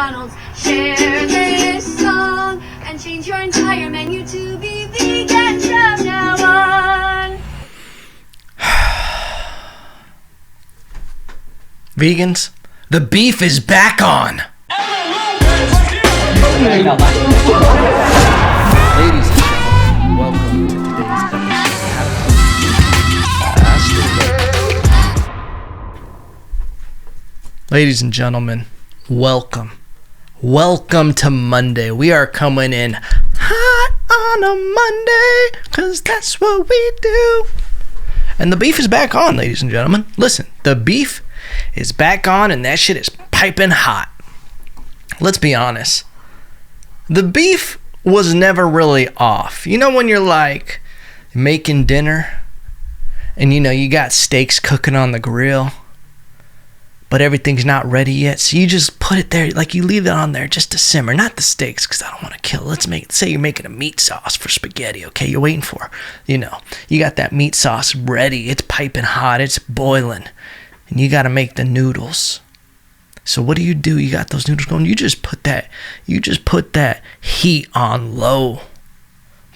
McDonald's. Share this song and change your entire menu to be vegan from now on. Vegans, the beef is back on. Ladies and gentlemen, welcome to today's episode. Ladies and gentlemen, welcome. Welcome to Monday. We are coming in hot on a Monday, because that's what we do. And the beef is back on, ladies and gentlemen. Listen, the beef is back on, and that shit is piping hot. Let's be honest. The beef was never really off. You know when you're like making dinner and you know you got steaks cooking on the grill, but everything's not ready yet, so you just put it there, like you leave it on there just to simmer. Not the steaks, because I don't want to kill. Let's say you're making a meat sauce for spaghetti, okay? You're waiting for, you got that meat sauce ready. It's piping hot. It's boiling. And you got to make the noodles. So what do? You got those noodles going. You just put that heat on low.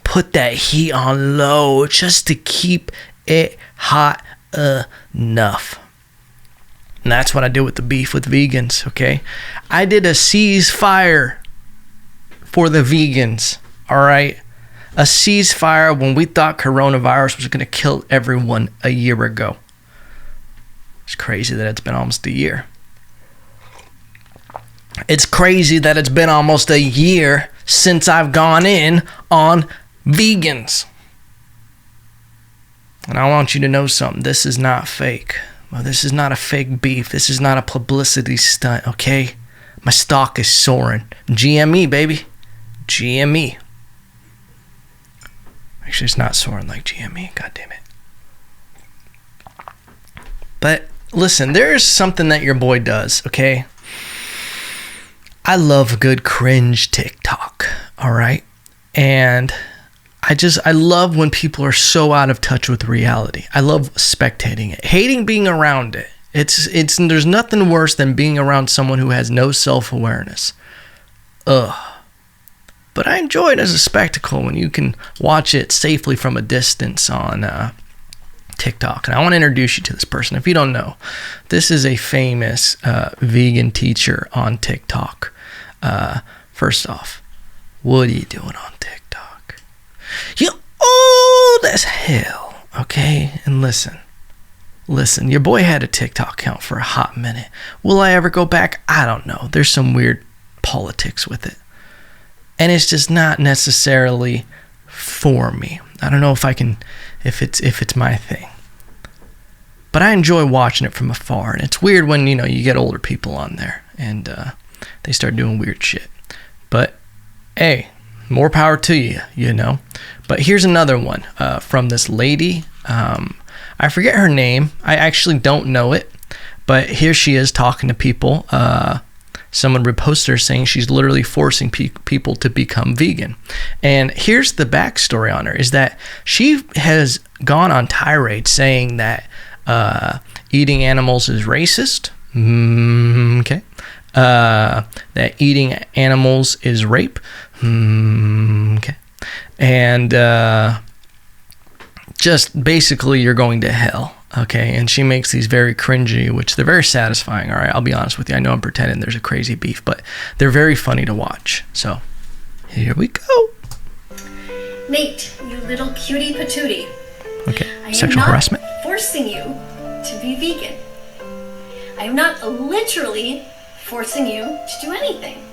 Put that heat on low just to keep it hot enough. And that's what I did with the beef with vegans, okay? I did a ceasefire for the vegans, all right? A ceasefire when we thought coronavirus was going to kill everyone a year ago. It's crazy that it's been almost a year. It's crazy that it's been almost a year since I've gone in on vegans. And I want you to know something. This is not fake. Well, this is not a fake beef. This is not a publicity stunt, okay? My stock is soaring. GME, baby. GME. Actually, it's not soaring like GME. God damn it. But listen, there's something that your boy does, okay? I love good cringe TikTok, all right? And I love when people are so out of touch with reality. I love spectating it, hating being around it. There's nothing worse than being around someone who has no self-awareness. Ugh. But I enjoy it as a spectacle when you can watch it safely from a distance on TikTok. And I want to introduce you to this person. If you don't know, this is a famous vegan teacher on TikTok. First off, what are you doing on TikTok? You old as hell, okay? And listen, your boy had a TikTok account for a hot minute. Will I ever go back? I don't know. There's some weird politics with it. And it's just not necessarily for me. I don't know if it's my thing. But I enjoy watching it from afar. And it's weird when, you get older people on there and they start doing weird shit. But hey, more power to you, But here's another one from this lady. I forget her name. I actually don't know it. But here she is talking to people. Someone reposted her saying she's literally forcing people to become vegan. And here's the backstory on her, is that she has gone on tirade saying that eating animals is racist. Okay. That eating animals is rape. Okay. And just basically you're going to hell. Okay, and she makes these very cringy, which they're very satisfying, all right? I'll be honest with you. I know I'm pretending there's a crazy beef, but they're very funny to watch. So, here we go. Nate, you little cutie patootie. Okay, sexual harassment. I am not forcing you to be vegan. I am not literally forcing you to do anything.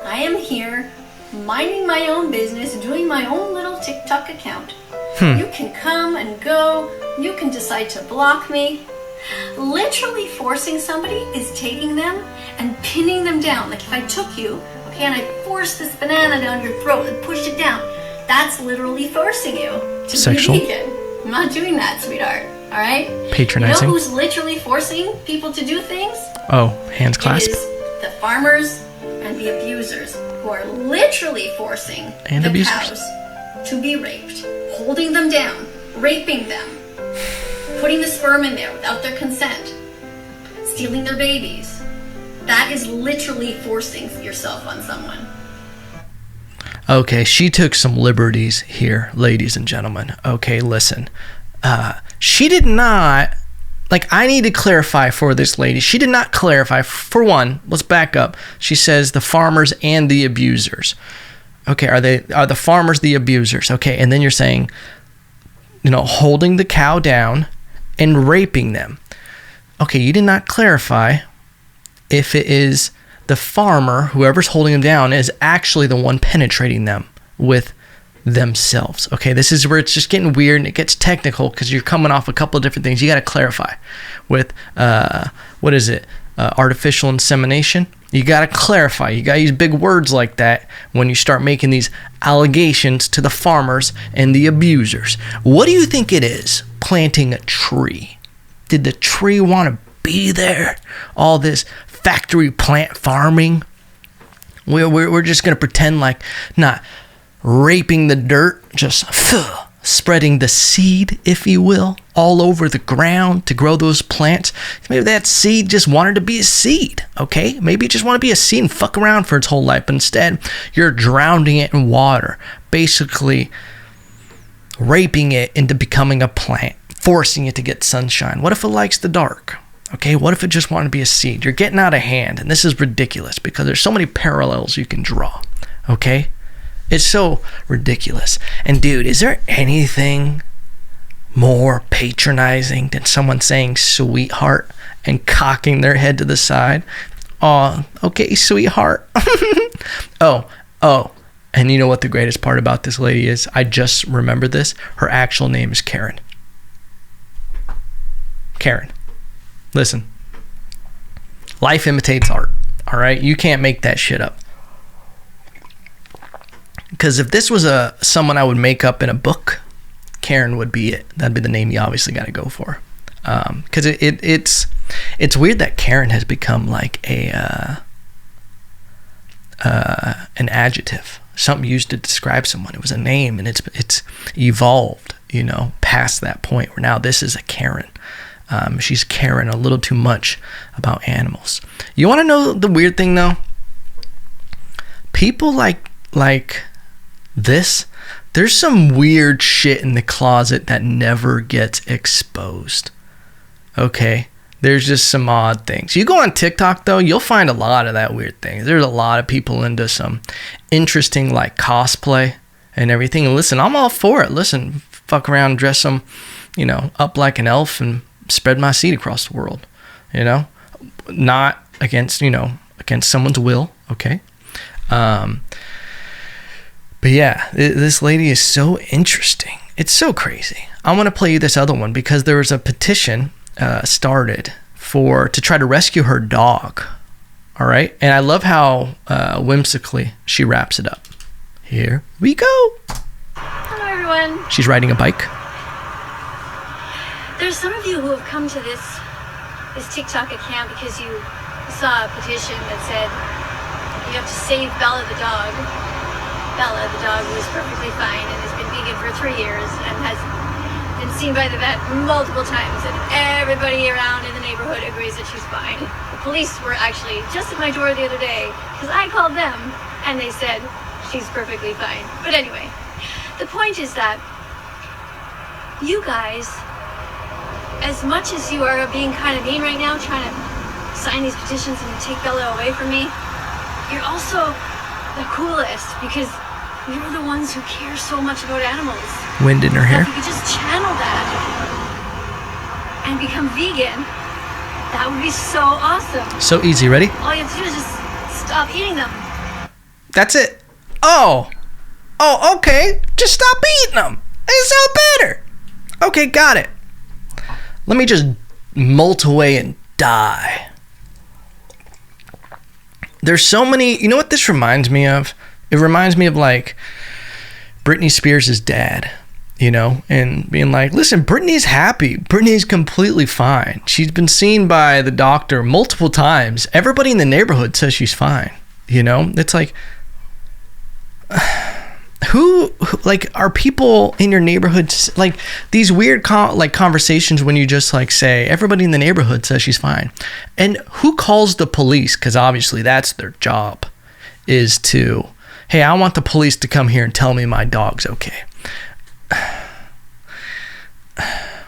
I am here minding my own business, doing my own little TikTok account. You can come and go. You can decide to block me. Literally forcing somebody is taking them and pinning them down. Like if I took you, okay, and I forced this banana down your throat and pushed it down, that's literally forcing you to be vegan. I'm not doing that, sweetheart. All right? Patronizing. You know who's literally forcing people to do things? Oh, hands clasped. It is the farmers and the abusers who are literally forcing and the abusers. cows to be raped, holding them down, raping them, putting the sperm in there without their consent, stealing their babies. That is literally forcing yourself on someone. Okay, she took some liberties here, ladies and gentlemen. Okay, listen. She did not, like, I need to clarify for this lady. She did not clarify. For one, let's back up. She says the farmers and the abusers. Okay, are the farmers the abusers? Okay, and then you're saying, holding the cow down and raping them. Okay, you did not clarify if it is the farmer, whoever's holding them down, is actually the one penetrating them with themselves. Okay, this is where it's just getting weird and it gets technical because you're coming off a couple of different things. You got to clarify with artificial insemination. You got to clarify. You got to use big words like that when you start making these allegations to the farmers and the abusers. What do you think it is planting a tree? Did the tree want to be there? All this factory plant farming? We're just going to pretend like not raping the dirt, just spreading the seed, if you will, all over the ground to grow those plants. Maybe that seed just wanted to be a seed, okay? Maybe it just wanted to be a seed and fuck around for its whole life, but instead you're drowning it in water, basically raping it into becoming a plant, forcing it to get sunshine. What if it likes the dark? Okay, what if it just wanted to be a seed? You're getting out of hand, and this is ridiculous because there's so many parallels you can draw, okay? It's so ridiculous. And dude, is there anything more patronizing than someone saying sweetheart and cocking their head to the side? Oh, okay, sweetheart. Oh, and you know what the greatest part about this lady is? I just remembered this. Her actual name is Karen. Karen. Listen. Life imitates art. All right? You can't make that shit up. Because if this was someone I would make up in a book, Karen would be it. That'd be the name you obviously got to go for. Because it's weird that Karen has become like an adjective, something used to describe someone. It was a name, and it's evolved, past that point where now this is a Karen. She's caring a little too much about animals. You want to know the weird thing though? People like this, there's some weird shit in the closet that never gets exposed. Okay? There's just some odd things. You go on TikTok though, you'll find a lot of that weird thing. There's a lot of people into some interesting like cosplay and everything. And listen, I'm all for it. Listen, fuck around, dress some, up like an elf and spread my seed across the world. Not against, against someone's will, okay? But yeah, this lady is so interesting. It's so crazy. I want to play you this other one because there was a petition started to try to rescue her dog. All right? And I love how whimsically she wraps it up. Here we go. Hello, everyone. She's riding a bike. There's some of you who have come to this TikTok account because you saw a petition that said you have to save Bella the dog. Bella, the dog, was perfectly fine and has been vegan for 3 years and has been seen by the vet multiple times, and everybody around in the neighborhood agrees that she's fine. The police were actually just at my door the other day because I called them and they said she's perfectly fine. But anyway, the point is that you guys, as much as you are being kind of mean right now, trying to sign these petitions and take Bella away from me, you're also the coolest because you're the ones who care so much about animals. Wind in her hair. If you could just channel that and become vegan, that would be so awesome. So easy. Ready? All you have to do is just stop eating them. That's it. Oh, okay. Just stop eating them. It sounds better. Okay, got it. Let me just molt away and die. There's so many, you know what this reminds me of? It reminds me of like Britney Spears' dad, and being like, listen, Britney's happy. Britney's completely fine. She's been seen by the doctor multiple times. Everybody in the neighborhood says she's fine. It's like, who like, are people in your neighborhood like these weird conversations when you just like say everybody in the neighborhood says she's fine, and who calls the police? Because obviously that's their job, is to, hey, I want the police to come here and tell me my dog's okay.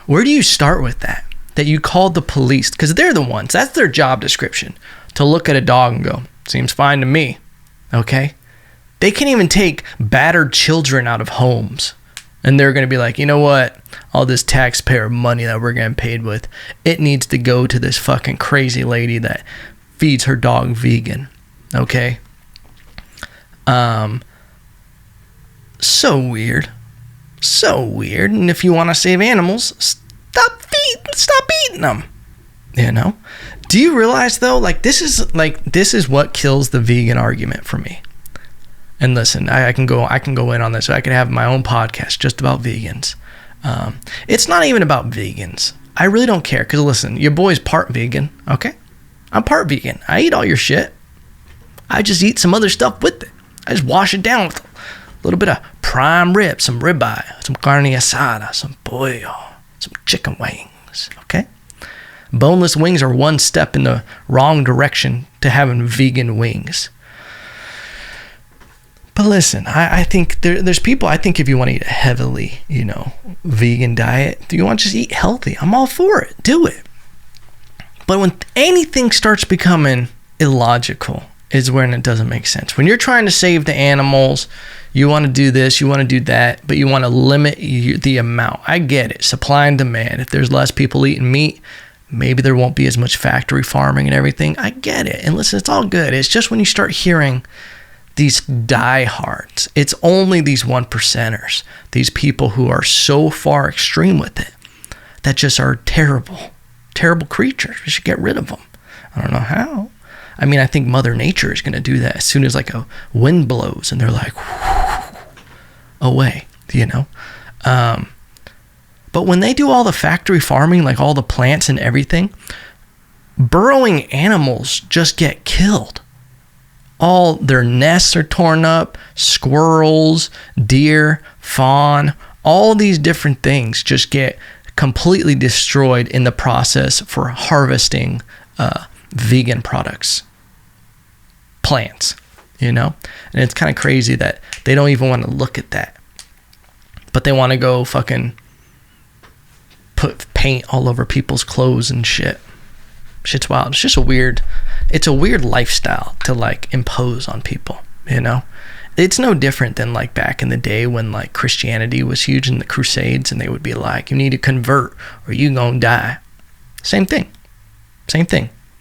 Where do you start with that you called the police? Because they're the ones, that's their job description, to look at a dog and go, seems fine to me. Okay, they can't even take battered children out of homes, and they're going to be like, you know what, all this taxpayer money that we're getting paid with, it needs to go to this fucking crazy lady that feeds her dog vegan. Okay. So weird. And if you want to save animals, stop eating them. You know? Do you realize though, this is what kills the vegan argument for me. And listen, I can go in on this. I could have my own podcast just about vegans. It's not even about vegans. I really don't care, because listen, your boy's part vegan. Okay, I'm part vegan. I eat all your shit. I just eat some other stuff with it. I just wash it down with a little bit of prime rib, some ribeye, some carne asada, some pollo, some chicken wings. Okay. Boneless wings are one step in the wrong direction to having vegan wings. But listen, I think there's people, I think if you want to eat a heavily, vegan diet, you want to just eat healthy, I'm all for it. Do it. But when anything starts becoming illogical is when it doesn't make sense. When you're trying to save the animals, you want to do this, you want to do that, but you want to limit the amount. I get it. Supply and demand. If there's less people eating meat, maybe there won't be as much factory farming and everything. I get it. And listen, it's all good. It's just when you start hearing these diehards, it's only these 1%ers, these people who are so far extreme with it, that just are terrible creatures. We should get rid of them. I don't know how. I mean, I think Mother Nature is going to do that as soon as like a wind blows and they're like, away, But when they do all the factory farming, like all the plants and everything, burrowing animals just get killed. All their nests are torn up, squirrels, deer, fawn, all these different things just get completely destroyed in the process for harvesting vegan products, plants, and it's kind of crazy that they don't even want to look at that, but they want to go fucking put paint all over people's clothes and shit's wild. It's just a weird lifestyle to like impose on people. It's no different than like back in the day when like Christianity was huge in the Crusades, and they would be like, you need to convert or you gonna die. Same thing.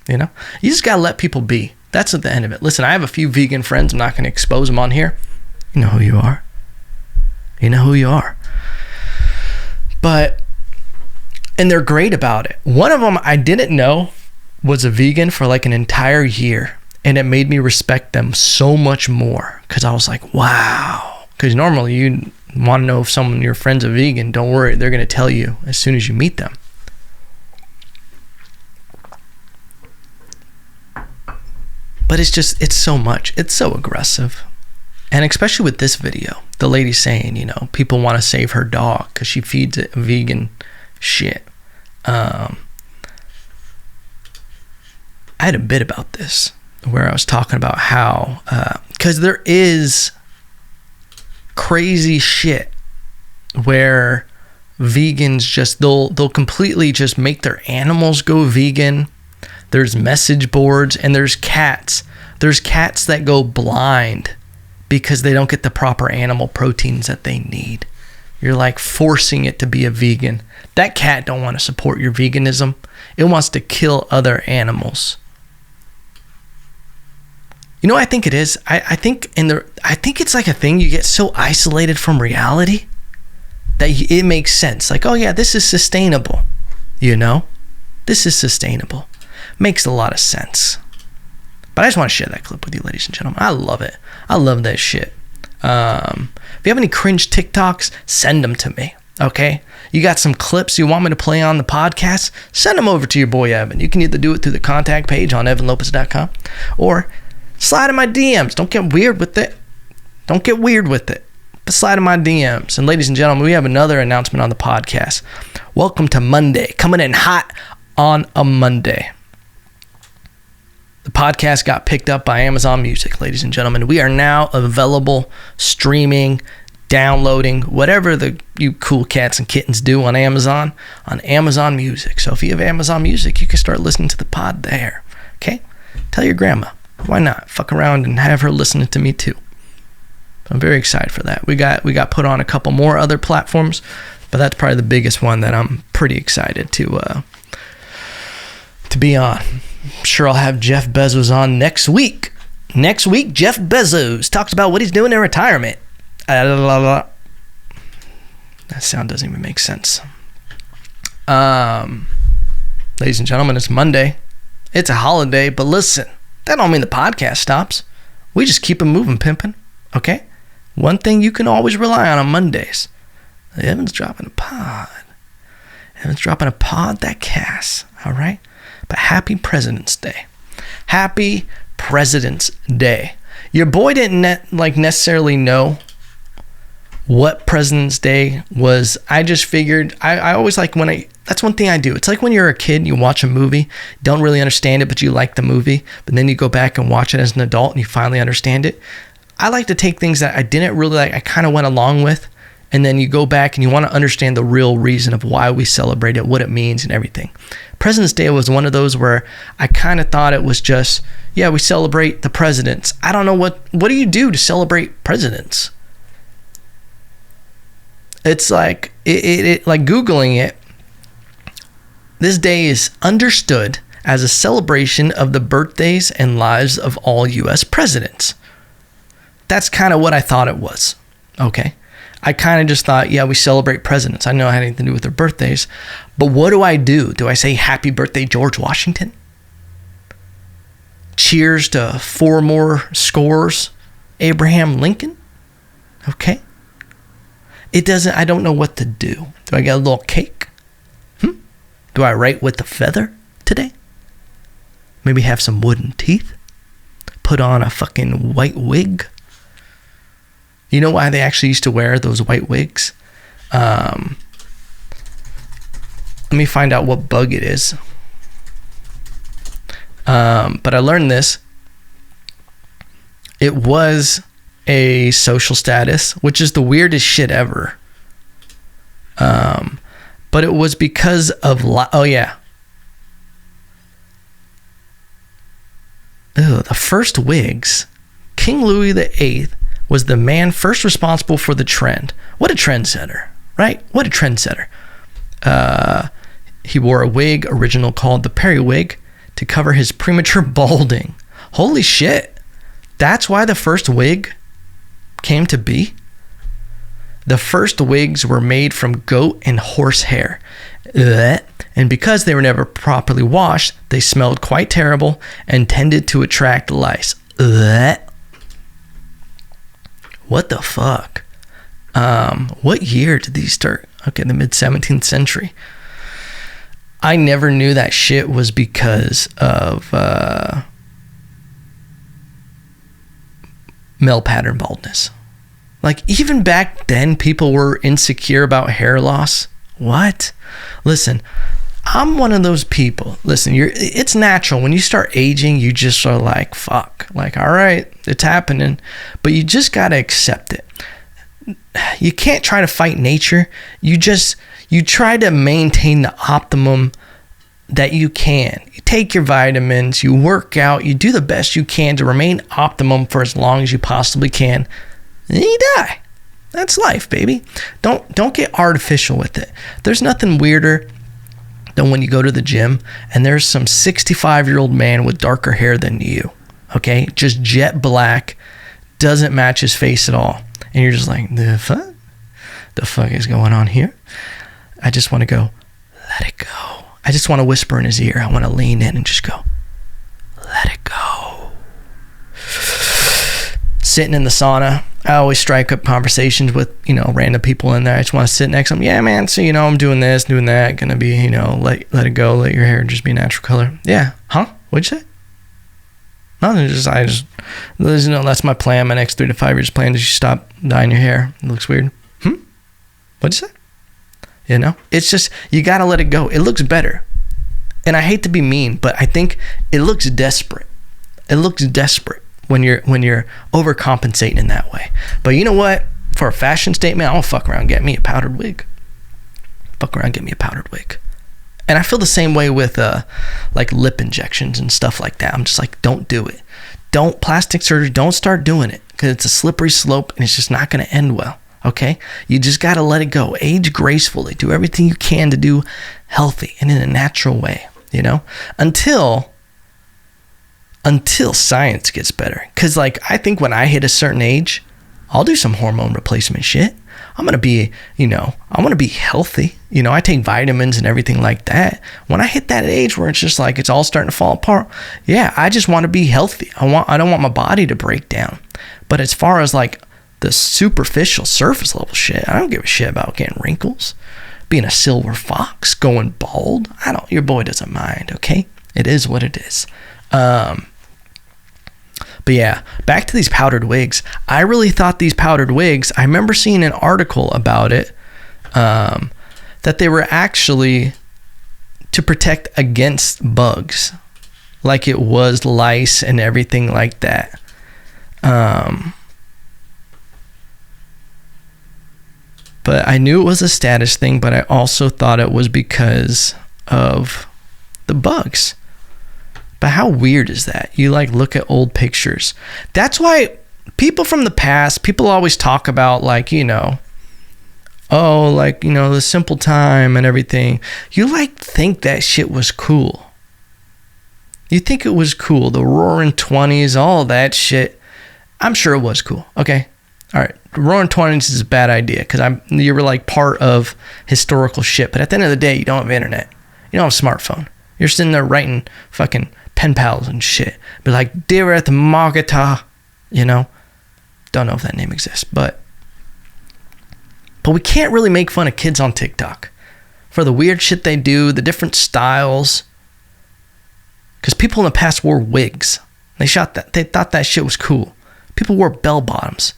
You just gotta let people be. That's at the end of it. Listen, I have a few vegan friends. I'm not gonna expose them on here. You know who you are. And they're great about it. One of them I didn't know was a vegan for like an entire year, and it made me respect them so much more, because I was like, wow. Because normally you want to know if your friend's a vegan, don't worry, they're gonna tell you as soon as you meet them. But it's so much. It's so aggressive. And especially with this video, the lady saying, people want to save her dog because she feeds it vegan shit. I had a bit about this where I was talking about how, because there is crazy shit where vegans just, they'll completely just make their animals go vegan. There's message boards, and there's cats. There's cats that go blind because they don't get the proper animal proteins that they need. You're like forcing it to be a vegan. That cat don't want to support your veganism. It wants to kill other animals. I think it is. I think it's like a thing. You get so isolated from reality that it makes sense. Like, oh yeah, this is sustainable. This is sustainable. Makes a lot of sense. But I just want to share that clip with you, ladies and gentlemen. I love it. I love that shit. If you have any cringe TikToks, send them to me. Okay? You got some clips you want me to play on the podcast? Send them over to your boy Evan. You can either do it through the contact page on evanlopez.com or slide in my DMs. Don't get weird with it. but slide in my DMs. And ladies and gentlemen, we have another announcement on the podcast. Welcome to Monday, coming in hot on a Monday. The podcast got picked up by Amazon Music, ladies and gentlemen. We are now available streaming, downloading, whatever you cool cats and kittens do on Amazon Music. So if you have Amazon Music, you can start listening to the pod there. Okay? Tell your grandma. Why not? Fuck around and have her listening to me too. I'm very excited for that. We got put on a couple more other platforms, but that's probably the biggest one that I'm pretty excited to be on. I'm sure I'll have Jeff Bezos on next week. Next week, Jeff Bezos talks about what he's doing in retirement. That sound doesn't even make sense. Ladies and gentlemen, it's Monday. It's a holiday, but listen, that don't mean the podcast stops. We just keep it moving, pimping. Okay? One thing you can always rely on Mondays. Evan's dropping a pod. Evan's dropping a pod that casts. All right? But happy President's Day. Happy President's Day. Your boy didn't necessarily know what President's Day was. I just figured, I always like that's one thing I do. It's like when you're a kid, you watch a movie, don't really understand it, but you like the movie, but then you go back and watch it as an adult and you finally understand it. I like to take things that I didn't really like, I kind of went along with, and then you go back and you want to understand the real reason of why we celebrate it, what it means and everything. President's Day was one of those where I kind of thought it was just, yeah, we celebrate the presidents. I don't know what do you do to celebrate presidents? It's like, like Googling it, this day is understood as a celebration of the birthdays and lives of all U.S. presidents. That's kind of what I thought it was, okay? I kind of just thought, yeah, we celebrate presidents. I know it had anything to do with their birthdays. But what do? Do I say happy birthday, George Washington? Cheers to 4 more scores, Abraham Lincoln? Okay. I don't know what to do. Do I get a little cake? Do I write with the feather today? Maybe have some wooden teeth? Put on a fucking white wig? You know why they actually used to wear those white wigs? Let me find out what bug it is. But I learned this. It was a social status, which is the weirdest shit ever. But it was because of... the first wigs. King Louis VIII was the man first responsible for the trend. What a trendsetter, right? What a trendsetter. He wore a wig, original called the periwig, to cover his premature balding. Holy shit. That's why the first wig came to be? The first wigs were made from goat and horse hair. And because they were never properly washed, they smelled quite terrible and tended to attract lice. What the fuck? What year did these start? Okay, the mid-17th century. I never knew that shit was because of male pattern baldness. Like, even back then, people were insecure about hair loss. What? Listen, I'm one of those people. Listen, it's natural. When you start aging, you just are like, fuck. Like, all right, it's happening. But you just got to accept it. You can't try to fight nature. You try to maintain the optimum that you can. You take your vitamins, you work out, you do the best you can to remain optimum for as long as you possibly can. And then you die. That's life, baby. Don't get artificial with it. There's nothing weirder than when you go to the gym and there's some 65-year-old man with darker hair than you. Okay? Just jet black, doesn't match his face at all. And you're just like, the fuck? The fuck is going on here? I just want to go, let it go. I just want to whisper in his ear. I want to lean in and just go, let it go. Sitting in the sauna, I always strike up conversations with, random people in there. I just want to sit next to them. Yeah, man. So, I'm doing this, doing that. Gonna be, let it go. Let your hair just be natural color. Yeah. Huh? What'd you say? Nothing. That's my plan. My next 3 to 5 years plan is you stop dyeing your hair. It looks weird. What'd you say? It's just, you got to let it go. It looks better. And I hate to be mean, but I think it looks desperate. It looks desperate when you're overcompensating in that way. But you know what? For a fashion statement, I'm gonna fuck around and get me a powdered wig. And I feel the same way with like lip injections and stuff like that. I'm just like, don't do it. Don't plastic surgery. Don't start doing it, because it's a slippery slope and it's just not going to end well. Okay? You just got to let it go. Age gracefully. Do everything you can to do healthy and in a natural way, until science gets better. Because like, I think when I hit a certain age, I'll do some hormone replacement shit. I'm going to be, I want to be healthy. I take vitamins and everything like that. When I hit that age where it's just like, it's all starting to fall apart. Yeah, I just want to be healthy. I don't want my body to break down. But as far as like the superficial surface level shit, I don't give a shit about getting wrinkles, being a silver fox, going bald. Your boy doesn't mind. Okay. It is what it is. But yeah, back to these powdered wigs. I really thought these powdered wigs, I remember seeing an article about it, that they were actually to protect against bugs, like it was lice and everything like that. But I knew it was a status thing, but I also thought it was because of the bugs. But how weird is that? You like look at old pictures. That's why people from the past, people always talk about like, the simple time and everything. You like think that shit was cool. You think it was cool. The roaring 20s, all that shit. I'm sure it was cool. Okay. All right. The roaring 20s is a bad idea because you were like part of historical shit. But at the end of the day, you don't have internet. You don't have a smartphone. You're sitting there writing fucking pen pals and shit. Be like, Deareth Margata, Don't know if that name exists, but we can't really make fun of kids on TikTok for the weird shit they do, the different styles. Because people in the past wore wigs. They thought that shit was cool. People wore bell bottoms.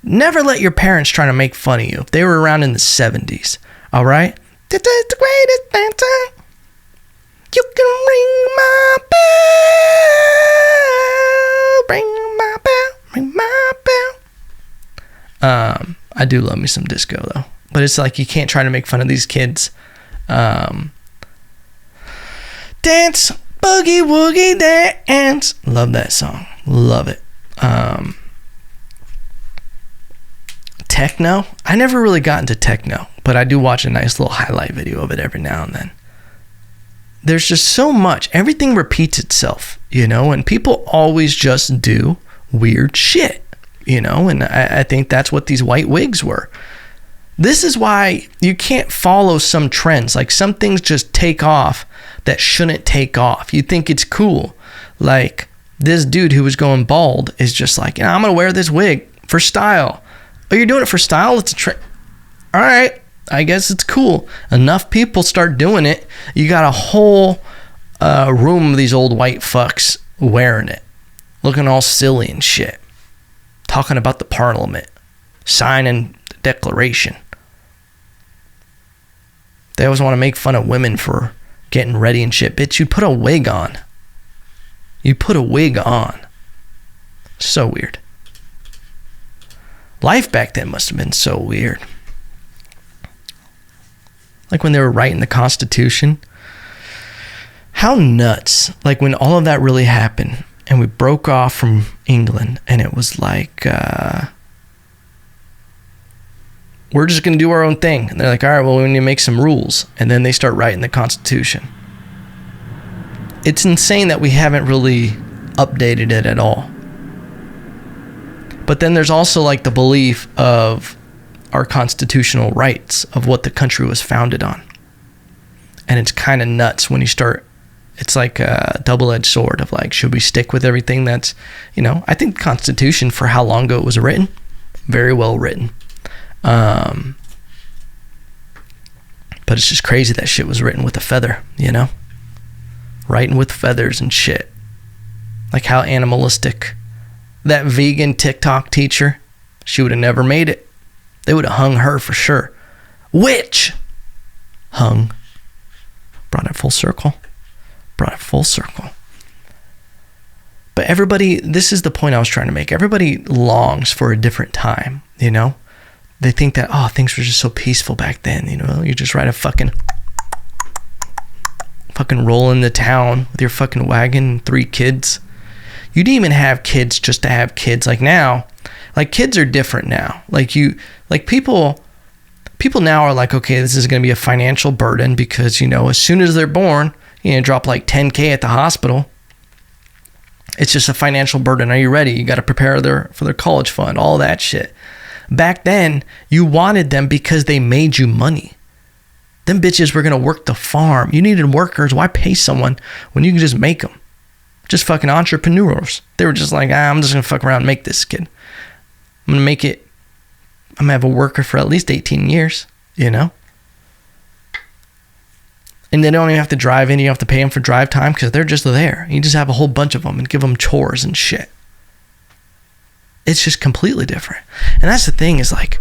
Never let your parents try to make fun of you if they were around in the 70s. All right? This is the greatest dancer. You can ring my bell, ring my bell, ring my bell. I do love me some disco though, but it's like you can't try to make fun of these kids. Dance, boogie woogie dance. Love that song. Love it. Techno. I never really got into techno, but I do watch a nice little highlight video of it every now and then. There's just so much. Everything repeats itself, and people always just do weird shit, and I think that's what these white wigs were. This is why you can't follow some trends. Like some things just take off that shouldn't take off. You think it's cool. Like this dude who was going bald is just like, I'm going to wear this wig for style. Oh, you're doing it for style? It's a trend. All right. I guess it's cool. Enough people start doing it. You got a whole room of these old white fucks wearing it. Looking all silly and shit. Talking about the parliament. Signing the declaration. They always want to make fun of women for getting ready and shit. Bitch, you put a wig on. So weird. Life back then must have been so weird. Like when they were writing the Constitution. How nuts. Like when all of that really happened and we broke off from England and it was like, we're just going to do our own thing. And they're like, all right, well, we need to make some rules. And then they start writing the Constitution. It's insane that we haven't really updated it at all. But then there's also like the belief of our constitutional rights of what the country was founded on. And it's kind of nuts when you start, it's like a double-edged sword of like, should we stick with everything that's, I think the Constitution for how long ago it was written, very well written. But it's just crazy that shit was written with a feather, Writing with feathers and shit. Like how animalistic. That vegan TikTok teacher, she would have never made it. They would have hung her for sure. Which hung. Brought it full circle. Brought it full circle. But everybody, this is the point I was trying to make. Everybody longs for a different time, you know? They think that, oh, things were just so peaceful back then, you know? You just ride a fucking roll into town with your fucking wagon and 3 kids. You didn't even have kids just to have kids. Like now, like kids are different now. Like people now are like, okay, this is going to be a financial burden because, you know, as soon as they're born, you know, drop like $10K at the hospital. It's just a financial burden. Are you ready? You got to prepare for their college fund, all that shit. Back then, you wanted them because they made you money. Them bitches were going to work the farm. You needed workers. Why pay someone when you can just make them? Just fucking entrepreneurs. They were just like, I'm just going to fuck around and make this kid. I'm going to make it. I'm going to have a worker for at least 18 years, you know? And they don't even have to drive in. You don't have to pay them for drive time because they're just there. You just have a whole bunch of them and give them chores and shit. It's just completely different. And that's the thing is like,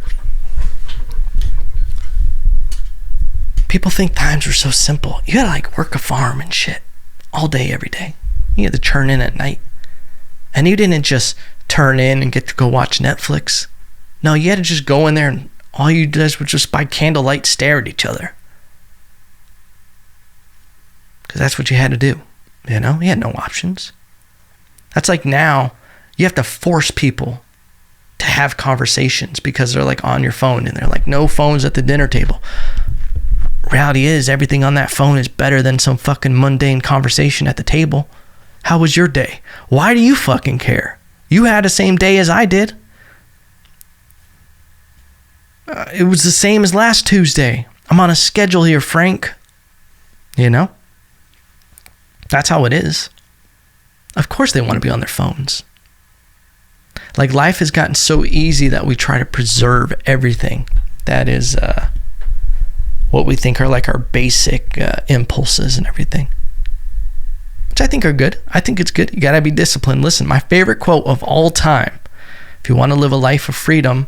people think times were so simple. You gotta like work a farm and shit all day, every day. You had to turn in at night. And you didn't just turn in and get to go watch Netflix. No, you had to just go in there and all you did was just by candlelight stare at each other. Because that's what you had to do. You know, you had no options. That's like now, you have to force people to have conversations because they're like on your phone and they're like, no phones at the dinner table. Reality is, everything on that phone is better than some fucking mundane conversation at the table. How was your day? Why do you fucking care? You had the same day as I did. It was the same as last Tuesday. I'm on a schedule here, Frank. You know? That's how it is. Of course they want to be on their phones. Like life has gotten so easy that we try to preserve everything that is what we think are like our basic impulses and everything. Which I think are good. I think it's good. You gotta be disciplined. Listen, my favorite quote of all time, if you want to live a life of freedom,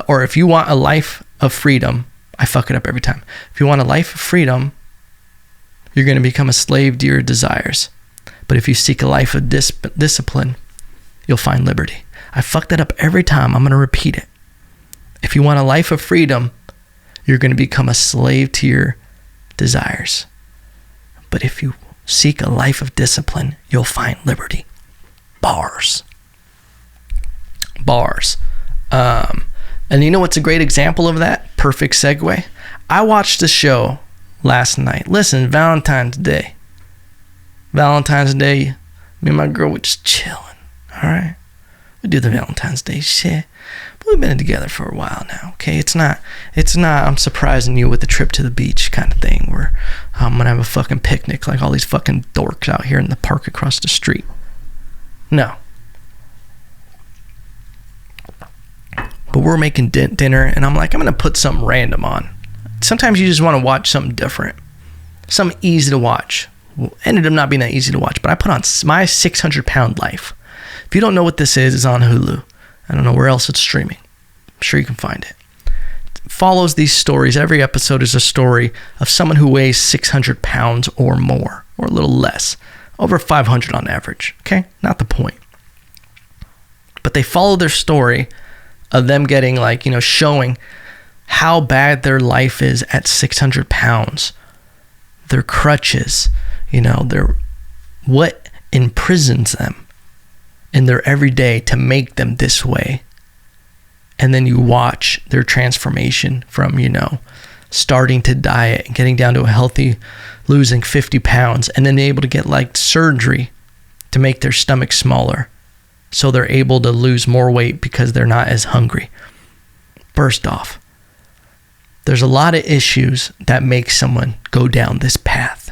or if you want a life of freedom, I fuck it up every time. If you want a life of freedom, you're going to become a slave to your desires. But if you seek a life of discipline, you'll find liberty. I fuck that up every time. I'm going to repeat it. If you want a life of freedom, you're going to become a slave to your desires. But if you seek a life of discipline, you'll find liberty. Bars. And you know what's a great example of that? Perfect segue. I watched a show last night. Listen, Valentine's Day. Me and my girl were just chilling. All right? We do the Valentine's Day shit. But we've been together for a while now, okay? It's not, I'm surprising you with a trip to the beach kind of thing where I'm going to have a fucking picnic like all these fucking dorks out here in the park across the street. No. But we're making dinner, and I'm like, I'm going to put something random on. Sometimes you just want to watch something different. Something easy to watch. Well, ended up not being that easy to watch, but I put on My 600-Pound Life. If you don't know what this is, it's on Hulu. I don't know where else it's streaming. I'm sure you can find it. It follows these stories. Every episode is a story of someone who weighs 600 pounds or more, or a little less. Over 500 on average. Okay? Not the point. But they follow their story of them getting showing how bad their life is at 600 pounds. Their crutches, what imprisons them in their everyday to make them this way. And then you watch their transformation from, starting to diet and getting down to a healthy, losing 50 pounds, and then able to get surgery to make their stomach smaller. So they're able to lose more weight because they're not as hungry. First off, there's a lot of issues that make someone go down this path.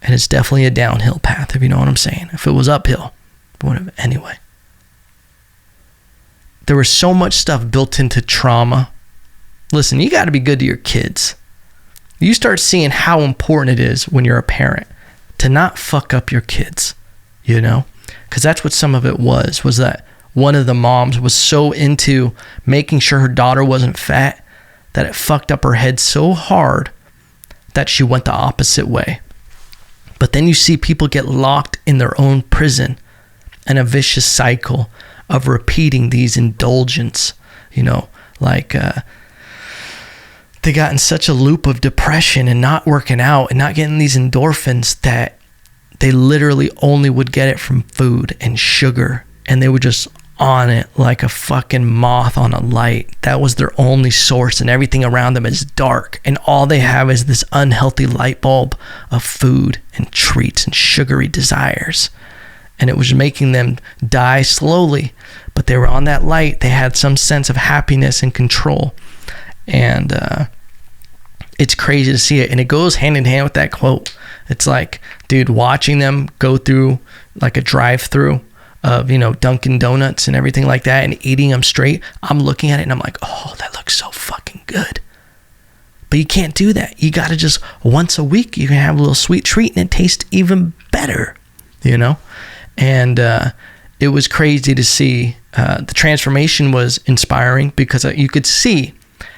And it's definitely a downhill path, if you know what I'm saying. If it was uphill, whatever. Anyway. There was so much stuff built into trauma. Listen, you got to be good to your kids. You start seeing how important it is when you're a parent to not fuck up your kids, you know? Because that's what some of it was that one of the moms was so into making sure her daughter wasn't fat that it fucked up her head so hard that she went the opposite way. But then you see people get locked in their own prison and a vicious cycle of repeating these indulgence, you know, like they got in such a loop of depression and not working out and not getting these endorphins that they literally only would get it from food and sugar, and they were just on it like a fucking moth on a light. That was their only source, and everything around them is dark, and all they have is this unhealthy light bulb of food and treats and sugary desires. And it was making them die slowly, but they were on that light. They had some sense of happiness and control. And it's crazy to see it. And it goes hand in hand with that quote. It's like, dude, watching them go through like a drive-through of, you know, Dunkin' Donuts and everything like that and eating them straight. I'm looking at it and I'm like, oh, that looks so fucking good. But you can't do that. You got to just once a week, you can have a little sweet treat and it tastes even better, you know? And it was crazy to see. The transformation was inspiring because you could see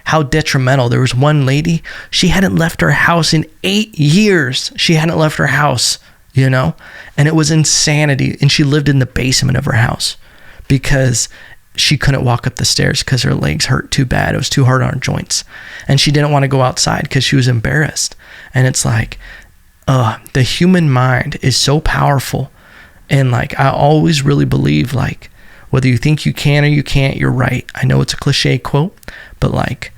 how detrimental. There was one lady, she hadn't left her house in 8 years. She hadn't left her house, you know, and it was insanity. And she lived in the basement of her house because she couldn't walk up the stairs because her legs hurt too bad. It was too hard on her joints. And she didn't want to go outside because she was embarrassed. And it's like, the human mind is so powerful. And like, I always really believe, like, whether you think you can or you can't, you're right. I know it's a cliche quote, but like,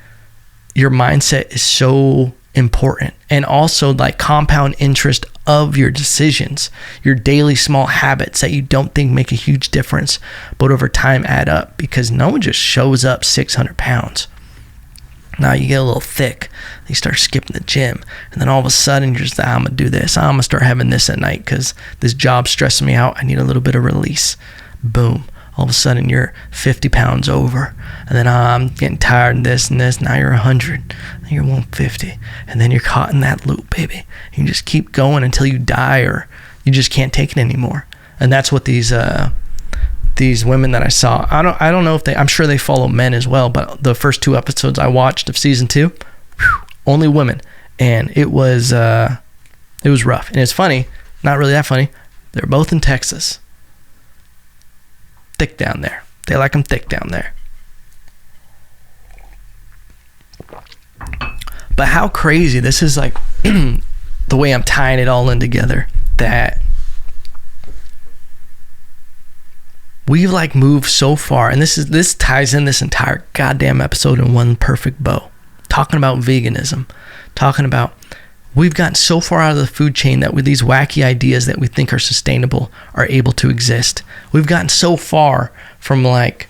your mindset is so important. And also like compound interest of your decisions, your daily small habits that you don't think make a huge difference, but over time add up, because no one just shows up 600 pounds. Now you get a little thick, you start skipping the gym, and then all of a sudden you're just, I'm gonna do this, I'm gonna start having this at night because this job's stressing me out, I need a little bit of release. Boom, all of a sudden you're 50 pounds over, and then I'm getting tired of this and this, now you're 100, then you're 150, and then you're caught in that loop, baby. You just keep going until you die or you just can't take it anymore. And that's what these women that I saw, I don't know if I'm sure they follow men as well, but the first 2 episodes I watched of season 2, only women, and it was rough. And it's funny, not really that funny, they're both in Texas. Thick down there. They like them thick down there. But how crazy, this is like the way I'm tying it all in together, that we've like moved so far, and this ties in this entire goddamn episode in one perfect bow. Talking about veganism, talking about we've gotten so far out of the food chain that with these wacky ideas that we think are sustainable are able to exist. We've gotten so far from like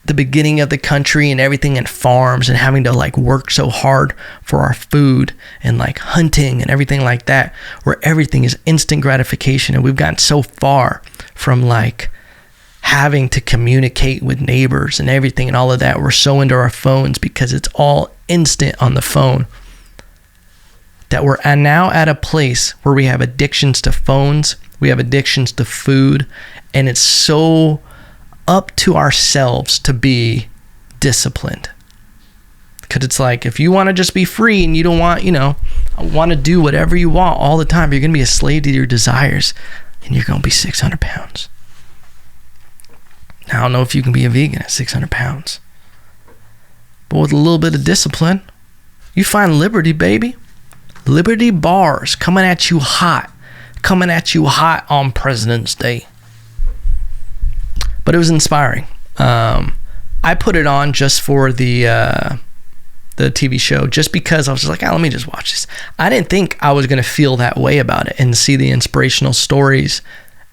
the beginning of the country and everything in farms and having to like work so hard for our food and like hunting and everything like that, where everything is instant gratification. And we've gotten so far from like having to communicate with neighbors and everything and all of that. We're so into our phones because it's all instant on the phone, that we're now at a place where we have addictions to phones, we have addictions to food, and it's so up to ourselves to be disciplined. Because it's like, if you want to just be free and you don't want, want to do whatever you want all the time, you're going to be a slave to your desires, and you're going to be 600 pounds. Now, I don't know if you can be a vegan at 600 pounds, but with a little bit of discipline, you find liberty, baby. Liberty bars coming at you hot on President's Day. But it was inspiring. I put it on just for the TV show, just because I was just like, let me just watch this. I didn't think I was going to feel that way about it and see the inspirational stories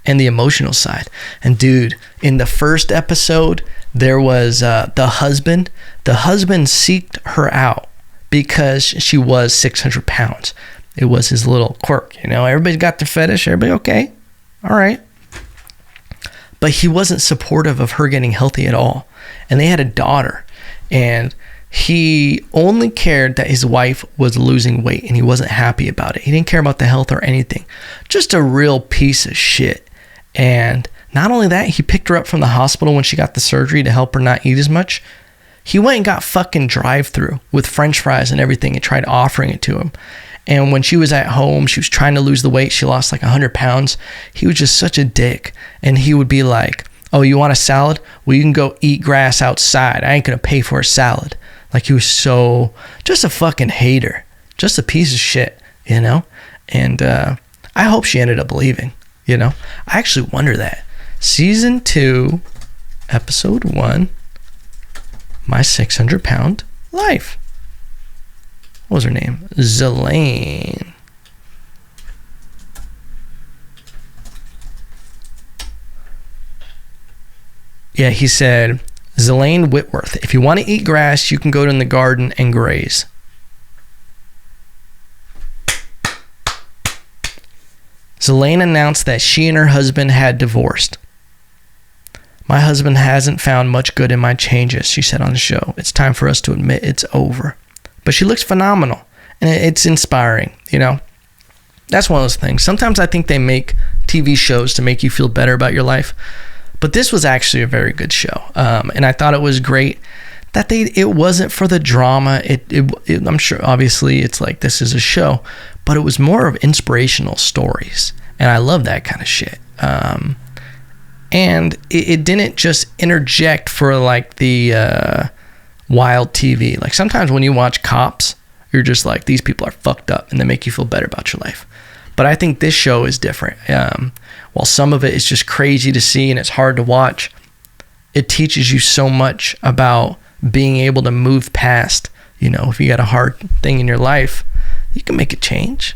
and the emotional side. And dude, in the first episode, there was the husband. The husband seeked her out because she was 600 pounds. It was his little quirk, everybody's got their fetish, everybody okay, all right. But he wasn't supportive of her getting healthy at all. And they had a daughter, and He only cared that his wife was losing weight and he wasn't happy about it. He didn't care about the health or anything. Just a real piece of shit. And not only that, he picked her up from the hospital when she got the surgery to help her not eat as much. He went and got fucking drive-thru with french fries and everything and tried offering it to him. And when she was at home, she was trying to lose the weight. She lost like 100 pounds. He was just such a dick. And he would be like, oh, you want a salad? Well, you can go eat grass outside. I ain't going to pay for a salad. Like, he was so, just a fucking hater. Just a piece of shit, you know? And I hope she ended up leaving, you know? I actually wonder that. Season 2, episode 1, My 600-Pound Life. What was her name? Zelaine. Yeah, he said, Zelaine Whitworth, if you want to eat grass, you can go in the garden and graze. Zelaine announced that she and her husband had divorced. My husband hasn't found much good in my changes, she said on the show. It's time for us to admit it's over. But she looks phenomenal, and it's inspiring, you know? That's one of those things. Sometimes I think they make TV shows to make you feel better about your life, but this was actually a very good show, and I thought it was great that it wasn't for the drama. I'm sure, obviously, it's like this is a show, but it was more of inspirational stories, and I love that kind of shit. And it didn't just interject for like the wild TV. Like sometimes when you watch Cops, you're just like, these people are fucked up, and they make you feel better about your life. But I think this show is different. While some of it is just crazy to see and it's hard to watch, it teaches you so much about being able to move past, you know, if you got a hard thing in your life, you can make a change.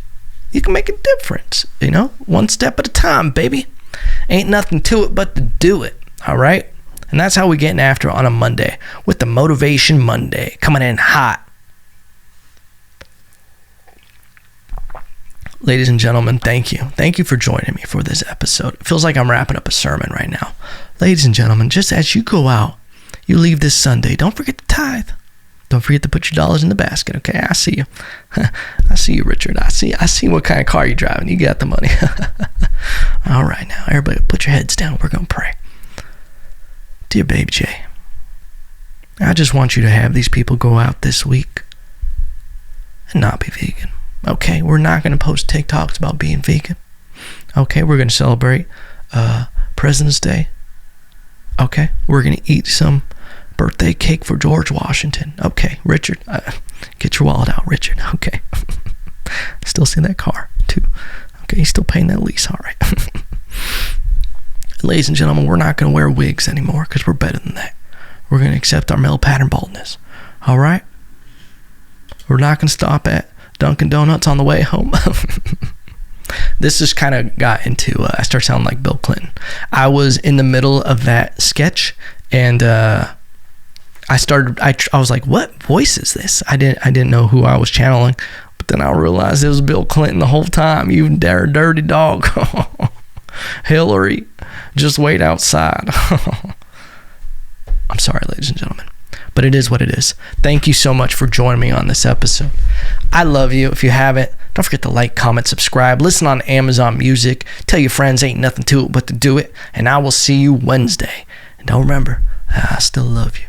You can make a difference, you know, one step at a time, baby. Ain't nothing to it but to do it, all right? And that's how we getting after it on a Monday with the Motivation Monday coming in hot. Ladies and gentlemen, thank you. Thank you for joining me for this episode. It feels like I'm wrapping up a sermon right now. Ladies and gentlemen, just as you go out, you leave this Sunday, don't forget to tithe. Don't forget to put your dollars in the basket, okay? I see you. I see you, Richard. I see what kind of car you're driving. You got the money. All right, now, everybody put your heads down. We're going to pray. Dear Baby J, I just want you to have these people go out this week and not be vegan. Okay, we're not going to post TikToks about being vegan. Okay, we're going to celebrate President's Day. Okay, we're going to eat some birthday cake for George Washington. Okay, Richard, get your wallet out, Richard. Okay. Still see that car, too. Okay, he's still paying that lease. All right. Ladies and gentlemen, we're not going to wear wigs anymore because we're better than that. We're going to accept our male pattern baldness. All right? We're not going to stop at Dunkin' Donuts on the way home. This just kind of got into, I started sounding like Bill Clinton. I was in the middle of that sketch, and I was like, what voice is this? I didn't know who I was channeling, but then I realized it was Bill Clinton the whole time. You dirty dog. Hillary, just wait outside. I'm sorry, ladies and gentlemen, but it is what it is. Thank you so much for joining me on this episode. I love you. If you haven't, don't forget to like, comment, subscribe, listen on Amazon Music, tell your friends ain't nothing to it but to do it, and I will see you Wednesday. And don't remember, I still love you.